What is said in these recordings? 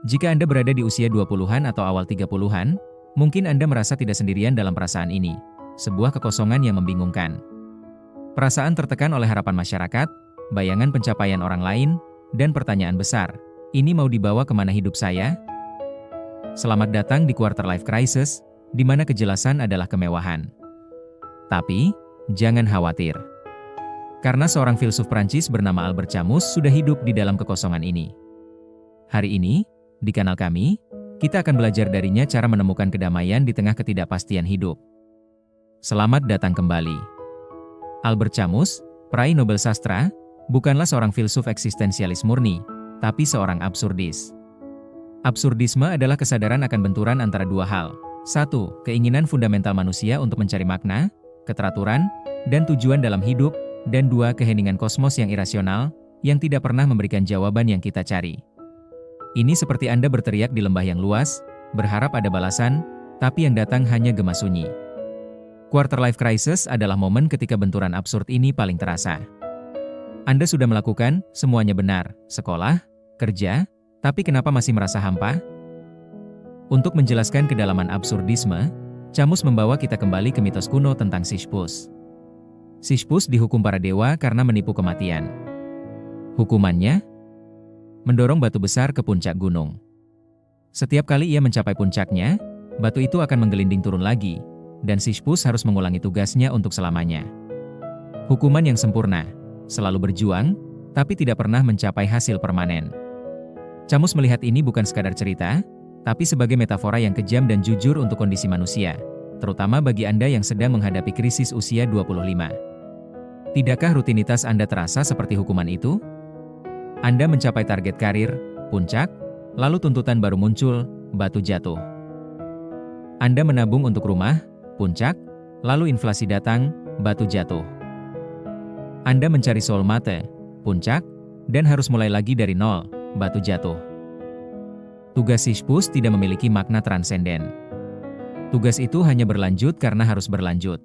Jika Anda berada di usia 20-an atau awal 30-an, mungkin Anda merasa tidak sendirian dalam perasaan ini. Sebuah kekosongan yang membingungkan. Perasaan tertekan oleh harapan masyarakat, bayangan pencapaian orang lain, dan pertanyaan besar, ini mau dibawa kemana hidup saya? Selamat datang di Quarter Life Crisis, di mana kejelasan adalah kemewahan. Tapi, jangan khawatir. Karena seorang filsuf Prancis bernama Albert Camus sudah hidup di dalam kekosongan ini. Hari ini, di kanal kami, kita akan belajar darinya cara menemukan kedamaian di tengah ketidakpastian hidup. Selamat datang kembali. Albert Camus, peraih Nobel Sastra, bukanlah seorang filsuf eksistensialis murni, tapi seorang absurdis. Absurdisme adalah kesadaran akan benturan antara dua hal. 1. Keinginan fundamental manusia untuk mencari makna, keteraturan, dan tujuan dalam hidup, dan 2. Keheningan kosmos yang irasional, yang tidak pernah memberikan jawaban yang kita cari. Ini seperti Anda berteriak di lembah yang luas, berharap ada balasan, tapi yang datang hanya gema sunyi. Quarter Life Crisis adalah momen ketika benturan absurd ini paling terasa. Anda sudah melakukan semuanya benar, sekolah, kerja, tapi kenapa masih merasa hampa? Untuk menjelaskan kedalaman absurdisme, Camus membawa kita kembali ke mitos kuno tentang Sisyphus. Sisyphus dihukum para dewa karena menipu kematian. Hukumannya? Mendorong batu besar ke puncak gunung. Setiap kali ia mencapai puncaknya, batu itu akan menggelinding turun lagi, dan Sisyphus harus mengulangi tugasnya untuk selamanya. Hukuman yang sempurna, selalu berjuang, tapi tidak pernah mencapai hasil permanen. Camus melihat ini bukan sekadar cerita, tapi sebagai metafora yang kejam dan jujur untuk kondisi manusia, terutama bagi Anda yang sedang menghadapi krisis usia 25. Tidakkah rutinitas Anda terasa seperti hukuman itu? Anda mencapai target karir, puncak, lalu tuntutan baru muncul, batu jatuh. Anda menabung untuk rumah, puncak, lalu inflasi datang, batu jatuh. Anda mencari soulmate, puncak, dan harus mulai lagi dari nol, batu jatuh. Tugas Sisyphus tidak memiliki makna transenden. Tugas itu hanya berlanjut karena harus berlanjut.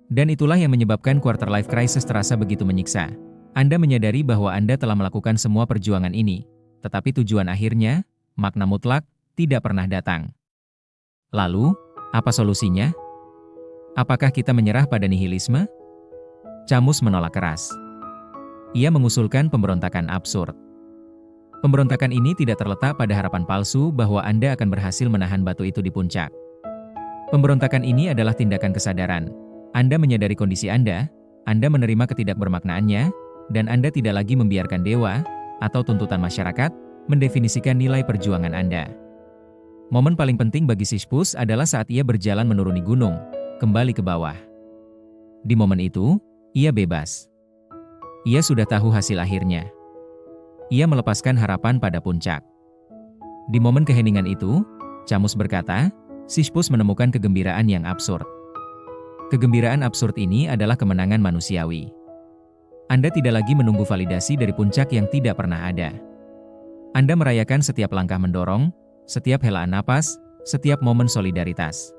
Dan itulah yang menyebabkan Quarter Life Crisis terasa begitu menyiksa. Anda menyadari bahwa Anda telah melakukan semua perjuangan ini, tetapi tujuan akhirnya, makna mutlak, tidak pernah datang. Lalu, apa solusinya? Apakah kita menyerah pada nihilisme? Camus menolak keras. Ia mengusulkan pemberontakan absurd. Pemberontakan ini tidak terletak pada harapan palsu bahwa Anda akan berhasil menahan batu itu di puncak. Pemberontakan ini adalah tindakan kesadaran. Anda menyadari kondisi Anda menerima ketidakbermaknaannya, dan Anda tidak lagi membiarkan dewa, atau tuntutan masyarakat, mendefinisikan nilai perjuangan Anda. Momen paling penting bagi Sisyphus adalah saat ia berjalan menuruni gunung, kembali ke bawah. Di momen itu, ia bebas. Ia sudah tahu hasil akhirnya. Ia melepaskan harapan pada puncak. Di momen keheningan itu, Camus berkata, Sisyphus menemukan kegembiraan yang absurd. Kegembiraan absurd ini adalah kemenangan manusiawi. Anda tidak lagi menunggu validasi dari puncak yang tidak pernah ada. Anda merayakan setiap langkah mendorong, setiap helaan napas, setiap momen solidaritas.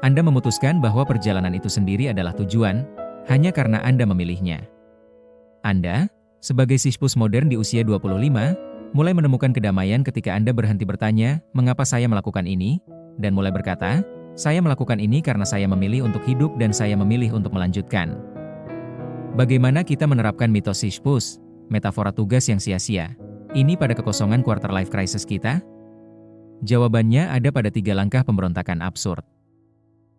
Anda memutuskan bahwa perjalanan itu sendiri adalah tujuan, hanya karena Anda memilihnya. Anda, sebagai Sisyphus modern di usia 25, mulai menemukan kedamaian ketika Anda berhenti bertanya, mengapa saya melakukan ini? Dan mulai berkata, saya melakukan ini karena saya memilih untuk hidup dan saya memilih untuk melanjutkan. Bagaimana kita menerapkan mitos Sisyphus, metafora tugas yang sia-sia, ini pada kekosongan Quarter Life Crisis kita? Jawabannya ada pada 3 langkah pemberontakan absurd.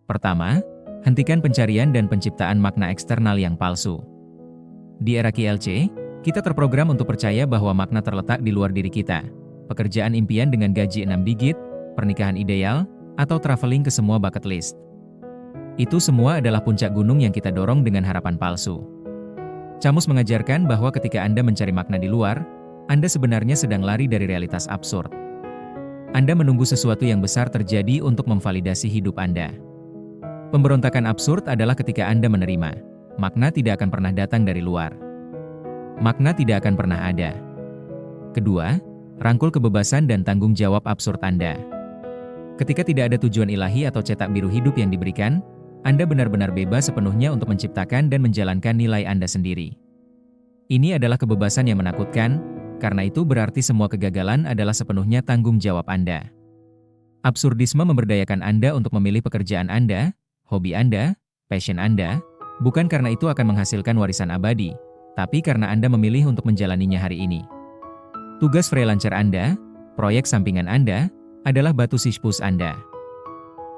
Pertama, hentikan pencarian dan penciptaan makna eksternal yang palsu. Di era QLC, kita terprogram untuk percaya bahwa makna terletak di luar diri kita. Pekerjaan impian dengan gaji 6 digit, pernikahan ideal, atau traveling ke semua bucket list. Itu semua adalah puncak gunung yang kita dorong dengan harapan palsu. Camus mengajarkan bahwa ketika Anda mencari makna di luar, Anda sebenarnya sedang lari dari realitas absurd. Anda menunggu sesuatu yang besar terjadi untuk memvalidasi hidup Anda. Pemberontakan absurd adalah ketika Anda menerima, makna tidak akan pernah datang dari luar. Makna tidak akan pernah ada. Kedua, rangkul kebebasan dan tanggung jawab absurd Anda. Ketika tidak ada tujuan ilahi atau cetak biru hidup yang diberikan, Anda benar-benar bebas sepenuhnya untuk menciptakan dan menjalankan nilai Anda sendiri. Ini adalah kebebasan yang menakutkan, Karena itu berarti semua kegagalan adalah sepenuhnya tanggung jawab Anda. Absurdisme memberdayakan Anda untuk memilih pekerjaan Anda, hobi Anda, passion Anda, bukan karena itu akan menghasilkan warisan abadi, tapi karena Anda memilih untuk menjalaninya hari ini. Tugas freelancer Anda, proyek sampingan Anda, adalah batu sisyphus Anda.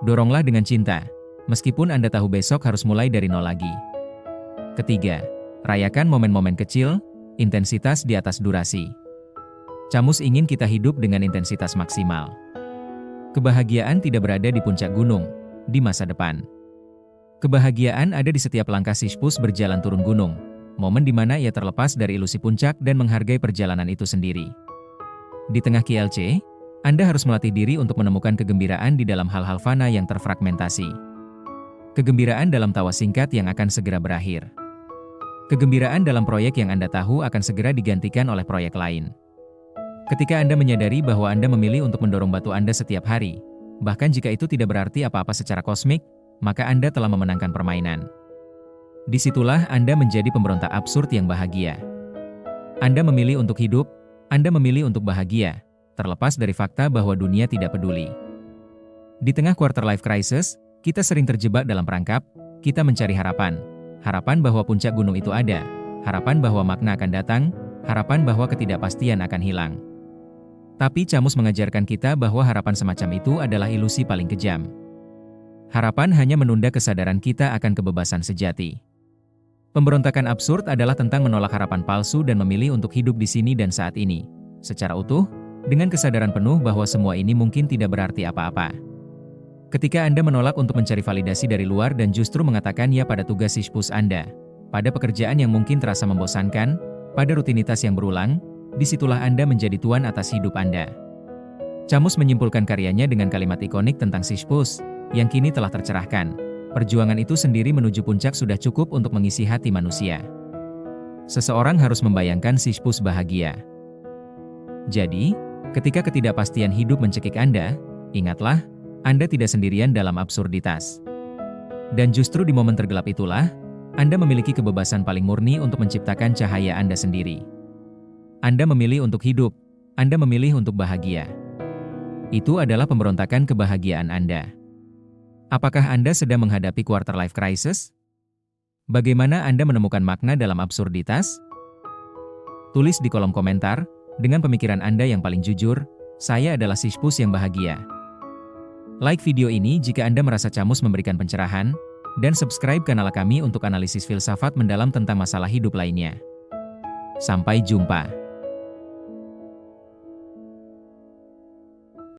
Doronglah dengan cinta, meskipun Anda tahu besok harus mulai dari nol lagi. Ketiga, rayakan momen-momen kecil, intensitas di atas durasi. Camus ingin kita hidup dengan intensitas maksimal. Kebahagiaan tidak berada di puncak gunung, di masa depan. Kebahagiaan ada di setiap langkah Sisyphus berjalan turun gunung, momen di mana ia terlepas dari ilusi puncak dan menghargai perjalanan itu sendiri. Di tengah KLC, Anda harus melatih diri untuk menemukan kegembiraan di dalam hal-hal fana yang terfragmentasi. Kegembiraan dalam tawa singkat yang akan segera berakhir. Kegembiraan dalam proyek yang Anda tahu akan segera digantikan oleh proyek lain. Ketika Anda menyadari bahwa Anda memilih untuk mendorong batu Anda setiap hari, bahkan jika itu tidak berarti apa-apa secara kosmik, maka Anda telah memenangkan permainan. Disitulah Anda menjadi pemberontak absurd yang bahagia. Anda memilih untuk hidup, Anda memilih untuk bahagia, terlepas dari fakta bahwa dunia tidak peduli. Di tengah quarter life crisis, kita sering terjebak dalam perangkap, kita mencari harapan. Harapan bahwa puncak gunung itu ada, harapan bahwa makna akan datang, harapan bahwa ketidakpastian akan hilang. Tapi Camus mengajarkan kita bahwa harapan semacam itu adalah ilusi paling kejam. Harapan hanya menunda kesadaran kita akan kebebasan sejati. Pemberontakan absurd adalah tentang menolak harapan palsu dan memilih untuk hidup di sini dan saat ini, secara utuh, dengan kesadaran penuh bahwa semua ini mungkin tidak berarti apa-apa. Ketika Anda menolak untuk mencari validasi dari luar dan justru mengatakan ya pada tugas Sisyphus Anda, pada pekerjaan yang mungkin terasa membosankan, pada rutinitas yang berulang, disitulah Anda menjadi tuan atas hidup Anda. Camus menyimpulkan karyanya dengan kalimat ikonik tentang Sisyphus, yang kini telah tercerahkan. Perjuangan itu sendiri menuju puncak sudah cukup untuk mengisi hati manusia. Seseorang harus membayangkan Sisyphus bahagia. Jadi, ketika ketidakpastian hidup mencekik Anda, ingatlah, Anda tidak sendirian dalam absurditas. Dan justru di momen tergelap itulah, Anda memiliki kebebasan paling murni untuk menciptakan cahaya Anda sendiri. Anda memilih untuk hidup, Anda memilih untuk bahagia. Itu adalah pemberontakan kebahagiaan Anda. Apakah Anda sedang menghadapi quarter life crisis? Bagaimana Anda menemukan makna dalam absurditas? Tulis di kolom komentar, dengan pemikiran Anda yang paling jujur, saya adalah Sisyphus yang bahagia. Like video ini jika Anda merasa Camus memberikan pencerahan, dan subscribe kanal kami untuk analisis filsafat mendalam tentang masalah hidup lainnya. Sampai jumpa.